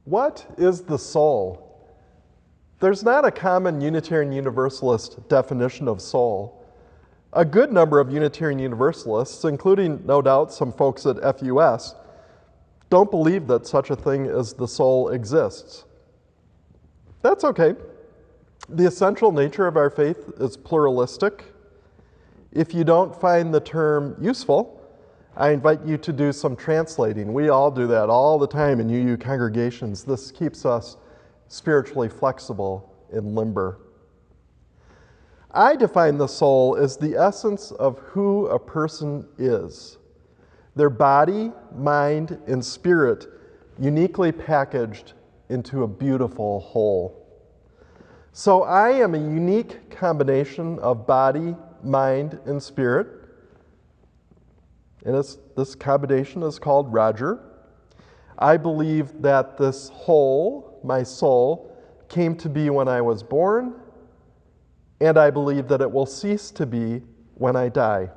What is the soul? There's not a common Unitarian Universalist definition of soul. A good number of Unitarian Universalists, including no doubt some folks at FUS, don't believe that such a thing as the soul exists. That's okay. The essential nature of our faith is pluralistic. If you don't find the term useful, I invite you to do some translating. We all do that all the time in UU congregations. This keeps us spiritually flexible and limber. I define the soul as the essence of who a person is. Their body, mind, and spirit uniquely packaged into a beautiful whole. So I am a unique combination of body, mind, and spirit. And this combination is called Roger. I believe that this whole, my soul, came to be when I was born, and I believe that it will cease to be when I die.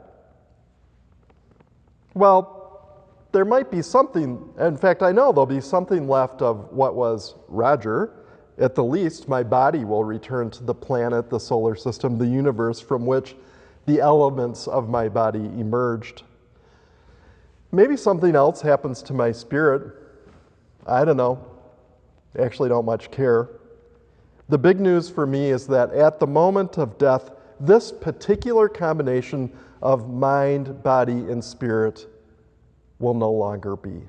Well, there might be something, in fact, I know there'll be something left of what was Roger. At the least, my body will return to the planet, the solar system, the universe from which the elements of my body emerged. Maybe something else happens to my spirit. I don't know. I actually don't much care. The big news for me is that at the moment of death, this particular combination of mind, body, and spirit will no longer be.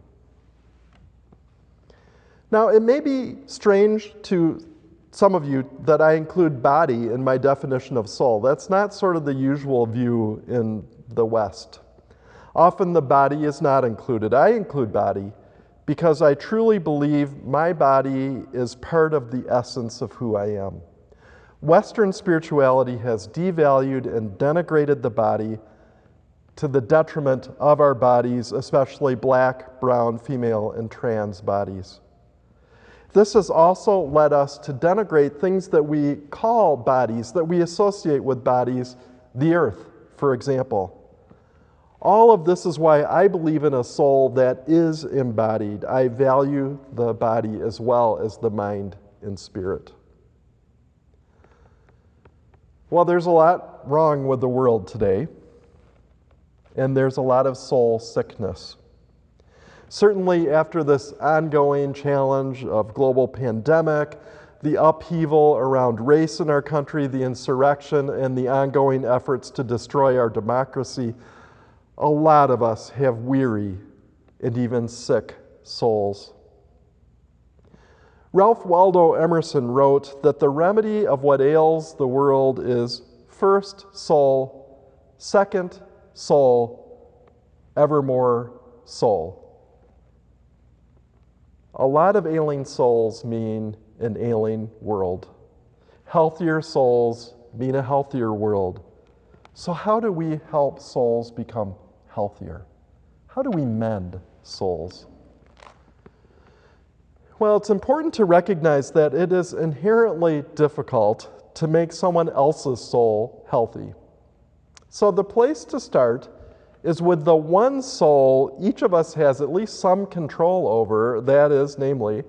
Now, it may be strange to some of you that I include body in my definition of soul. That's not sort of the usual view in the West. Often the body is not included. I include body because I truly believe my body is part of the essence of who I am. Western spirituality has devalued and denigrated the body to the detriment of our bodies, especially black, brown, female, and trans bodies. This has also led us to denigrate things that we call bodies, that we associate with bodies, the earth, for example. All of this is why I believe in a soul that is embodied. I value the body as well as the mind and spirit. Well, there's a lot wrong with the world today, and there's a lot of soul sickness. Certainly after this ongoing challenge of global pandemic, the upheaval around race in our country, the insurrection, and the ongoing efforts to destroy our democracy, a lot of us have weary and even sick souls. Ralph Waldo Emerson wrote that the remedy of what ails the world is first soul, second soul, evermore soul. A lot of ailing souls mean an ailing world. Healthier souls mean a healthier world. So how do we help souls become healthier? How do we mend souls? Well, it's important to recognize that it is inherently difficult to make someone else's soul healthy. So the place to start is with the one soul each of us has at least some control over, that is, namely,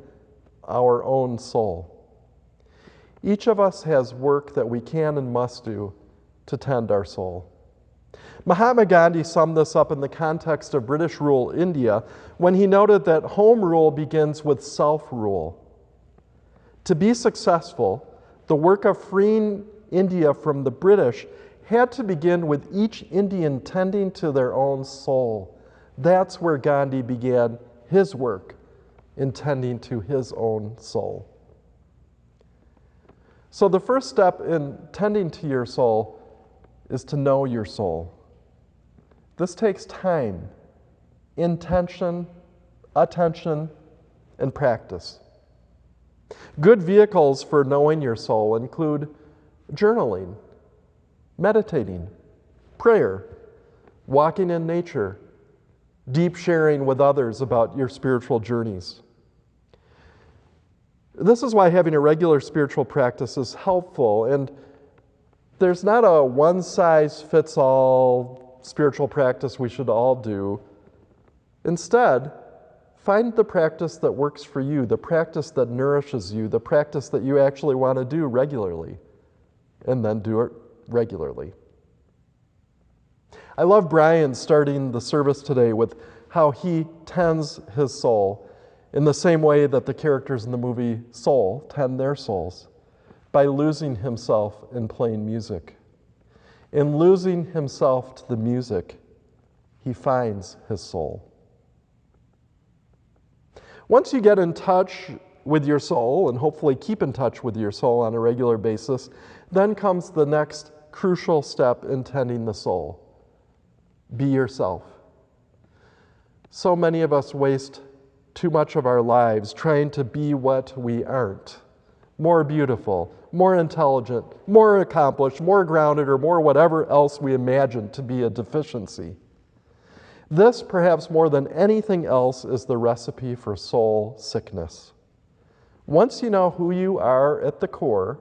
our own soul. Each of us has work that we can and must do to tend our soul. Mahatma Gandhi summed this up in the context of British rule India when he noted that home rule begins with self-rule. To be successful, the work of freeing India from the British had to begin with each Indian tending to their own soul. That's where Gandhi began his work, in tending to his own soul. So the first step in tending to your soul is to know your soul. This takes time, intention, attention, and practice. Good vehicles for knowing your soul include journaling, meditating, prayer, walking in nature, deep sharing with others about your spiritual journeys. This is why having a regular spiritual practice is helpful, and there's not a one-size-fits-all spiritual practice we should all do. Instead, Find the practice that works for you, the practice that nourishes you, the practice that you actually want to do regularly, and then do it regularly. I love Brian starting the service today with how he tends his soul in the same way that the characters in the movie Soul tend their souls, by losing himself in playing music. In losing himself to the music, he finds his soul. Once you get in touch with your soul, and hopefully keep in touch with your soul on a regular basis, then comes the next crucial step in tending the soul. Be yourself. So many of us waste too much of our lives trying to be what we aren't. More beautiful, more intelligent, more accomplished, more grounded, or more whatever else we imagine to be a deficiency. This, perhaps more than anything else, is the recipe for soul sickness. Once you know who you are at the core,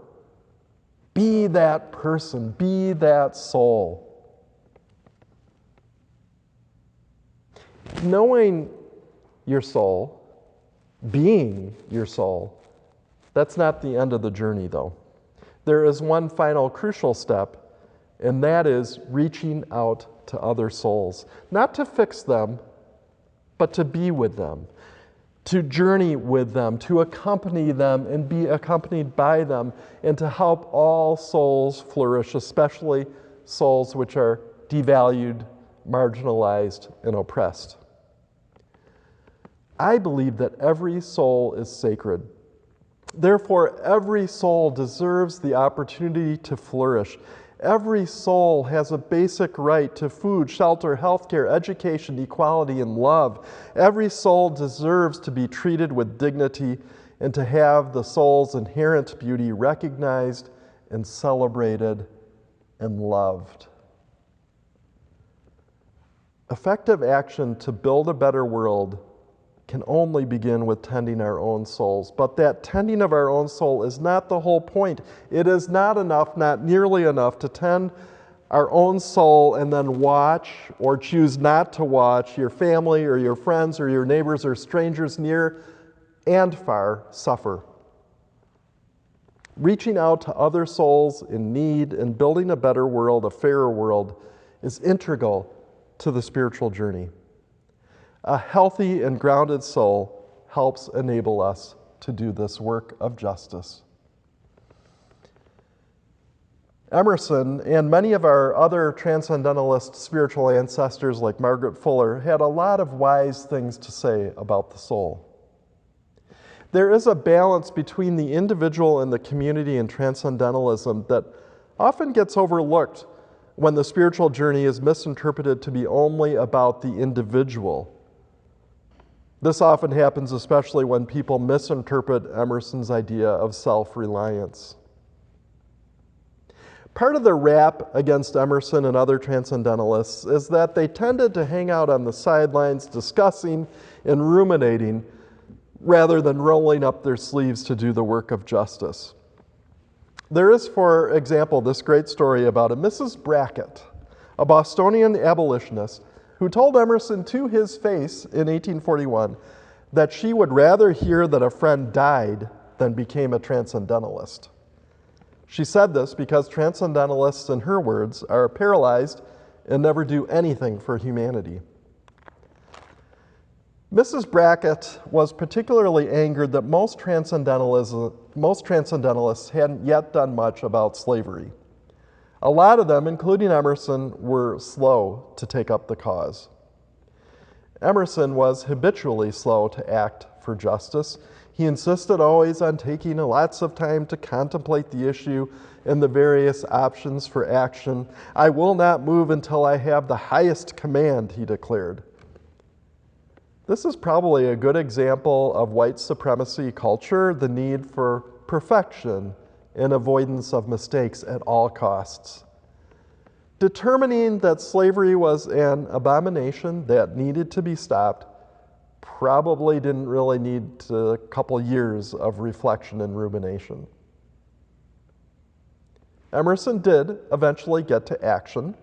be that person, be that soul. Knowing your soul, being your soul, that's not the end of the journey, though. There is one final crucial step, and that is reaching out to other souls. Not to fix them, but to be with them, to journey with them, to accompany them and be accompanied by them, and to help all souls flourish, especially souls which are devalued, marginalized, and oppressed. I believe that every soul is sacred. Therefore, every soul deserves the opportunity to flourish. Every soul has a basic right to food, shelter, healthcare, education, equality, and love. Every soul deserves to be treated with dignity and to have the soul's inherent beauty recognized and celebrated and loved. Effective action to build a better world can only begin with tending our own souls. But that tending of our own soul is not the whole point. It is not enough, not nearly enough, to tend our own soul and then watch or choose not to watch your family or your friends or your neighbors or strangers near and far suffer. Reaching out to other souls in need and building a better world, a fairer world, is integral to the spiritual journey. A healthy and grounded soul helps enable us to do this work of justice. Emerson and many of our other transcendentalist spiritual ancestors like Margaret Fuller had a lot of wise things to say about the soul. There is a balance between the individual and the community in transcendentalism that often gets overlooked when the spiritual journey is misinterpreted to be only about the individual. This often happens especially when people misinterpret Emerson's idea of self-reliance. Part of the rap against Emerson and other transcendentalists is that they tended to hang out on the sidelines discussing and ruminating rather than rolling up their sleeves to do the work of justice. There is, for example, this great story about a Mrs. Brackett, a Bostonian abolitionist, who told Emerson to his face in 1841 that she would rather hear that a friend died than became a transcendentalist. She said this because transcendentalists, in her words, are paralyzed and never do anything for humanity. Mrs. Brackett was particularly angered that most transcendentalists hadn't yet done much about slavery. A lot of them, including Emerson, were slow to take up the cause. Emerson was habitually slow to act for justice. He insisted always on taking lots of time to contemplate the issue and the various options for action. "I will not move until I have the highest command," he declared. This is probably a good example of white supremacy culture, the need for perfection and avoidance of mistakes at all costs. Determining that slavery was an abomination that needed to be stopped probably didn't really need a couple years of reflection and rumination. Emerson did eventually get to action,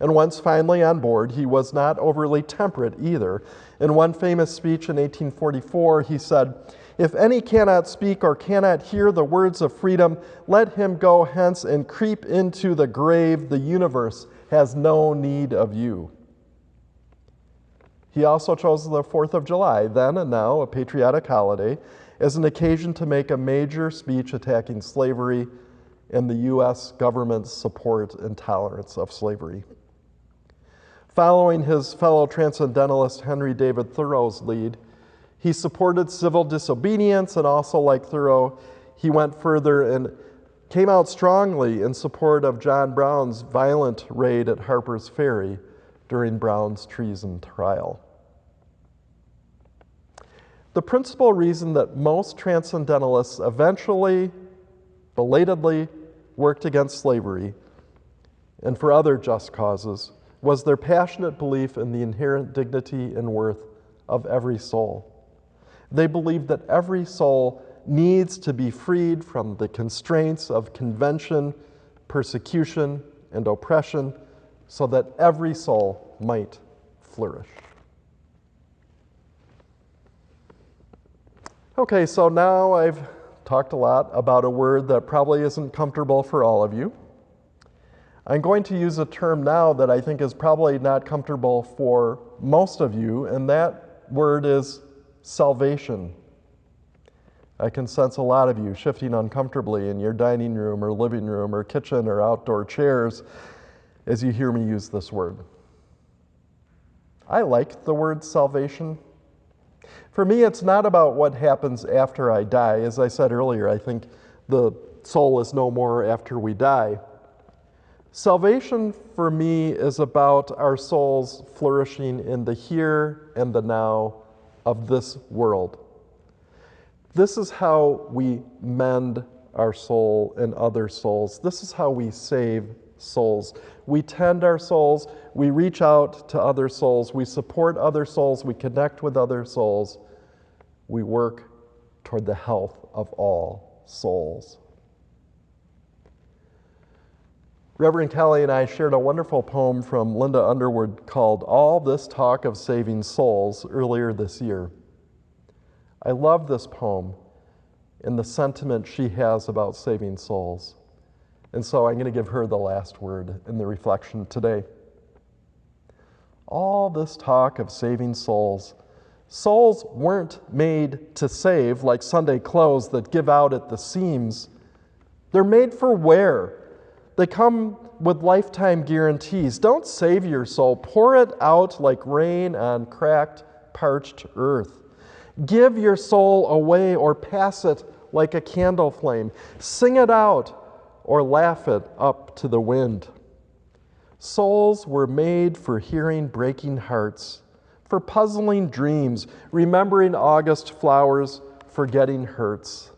And once finally on board, he was not overly temperate either. In one famous speech in 1844, he said, "If any cannot speak or cannot hear the words of freedom, let him go hence and creep into the grave. The universe has no need of you." He also chose the 4th of July, then and now a patriotic holiday, as an occasion to make a major speech attacking slavery and the U.S. government's support and tolerance of slavery. Following his fellow transcendentalist Henry David Thoreau's lead, he supported civil disobedience, and also, like Thoreau, he went further and came out strongly in support of John Brown's violent raid at Harper's Ferry during Brown's treason trial. The principal reason that most transcendentalists eventually, belatedly, worked against slavery and for other just causes was their passionate belief in the inherent dignity and worth of every soul. They believed that every soul needs to be freed from the constraints of convention, persecution, and oppression so that every soul might flourish. Okay, so now I've talked a lot about a word that probably isn't comfortable for all of you. I'm going to use a term now that I think is probably not comfortable for most of you, and that word is salvation. I can sense a lot of you shifting uncomfortably in your dining room or living room or kitchen or outdoor chairs as you hear me use this word. I like the word salvation. For me, it's not about what happens after I die. As I said earlier, I think the soul is no more after we die. Salvation for me is about our souls flourishing in the here and the now of this world. This is how we mend our soul and other souls. This is how we save souls. We tend our souls, we reach out to other souls, we support other souls, we connect with other souls. We work toward the health of all souls. Reverend Kelly and I shared a wonderful poem from Linda Underwood called "All This Talk of Saving Souls" earlier this year. I love this poem and the sentiment she has about saving souls. And so I'm going to give her the last word in the reflection today. All this talk of saving souls. Souls weren't made to save like Sunday clothes that give out at the seams. They're made for wear. They come with lifetime guarantees. Don't save your soul. Pour it out like rain on cracked, parched earth. Give your soul away or pass it like a candle flame. Sing it out or laugh it up to the wind. Souls were made for hearing breaking hearts, for puzzling dreams, remembering August flowers, forgetting hurts.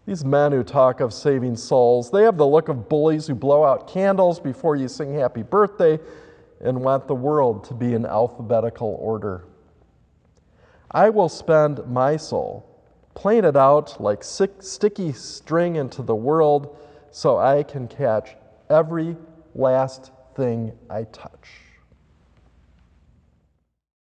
These men who talk of saving souls, they have the look of bullies who blow out candles before you sing happy birthday and want the world to be in alphabetical order. I will spend my soul, playing it out like sticky string into the world so I can catch every last thing I touch.